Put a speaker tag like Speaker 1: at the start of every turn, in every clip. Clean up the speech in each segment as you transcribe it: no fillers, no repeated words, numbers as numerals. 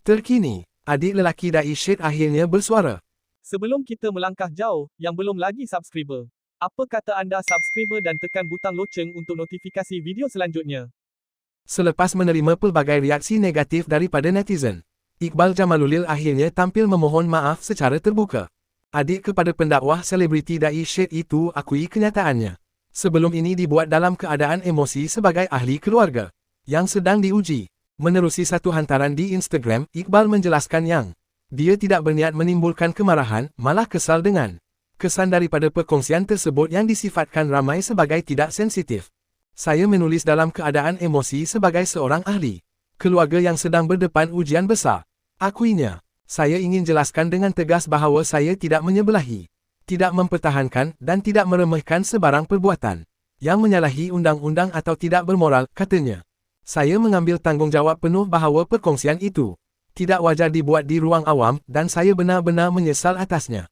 Speaker 1: Terkini, adik lelaki Dai Syed akhirnya bersuara.
Speaker 2: Sebelum kita melangkah jauh, yang belum lagi subscriber, apa kata anda subscriber dan tekan butang loceng untuk notifikasi video selanjutnya?
Speaker 1: Selepas menerima pelbagai reaksi negatif daripada netizen, Iqbal Jamaludin akhirnya tampil memohon maaf secara terbuka. Adik kepada pendakwah selebriti Dai Syed itu akui kenyataannya. Sebelum ini dibuat dalam keadaan emosi sebagai ahli keluarga yang sedang diuji. Menerusi satu hantaran di Instagram, Iqbal menjelaskan yang dia tidak berniat menimbulkan kemarahan, malah kesal dengan kesan daripada perkongsian tersebut yang disifatkan ramai sebagai tidak sensitif. Saya menulis dalam keadaan emosi sebagai seorang ahli keluarga yang sedang berdepan ujian besar. Akuinya, saya ingin jelaskan dengan tegas bahawa saya tidak menyebelahi, tidak mempertahankan dan tidak meremehkan sebarang perbuatan yang menyalahi undang-undang atau tidak bermoral, katanya. Saya mengambil tanggungjawab penuh bahawa perkongsian itu tidak wajar dibuat di ruang awam dan saya benar-benar menyesal atasnya.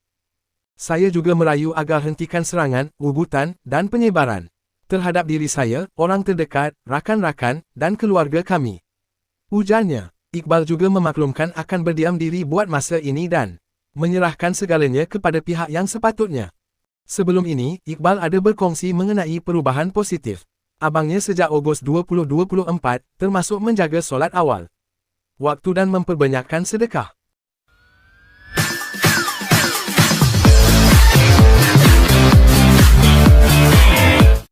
Speaker 1: Saya juga merayu agar hentikan serangan, ugutan, dan penyebaran terhadap diri saya, orang terdekat, rakan-rakan, dan keluarga kami. Ujarnya. Iqbal juga memaklumkan akan berdiam diri buat masa ini dan menyerahkan segalanya kepada pihak yang sepatutnya. Sebelum ini, Iqbal ada berkongsi mengenai perubahan positif abangnya sejak Ogos 2024, termasuk menjaga solat awal waktu dan memperbanyakkan sedekah.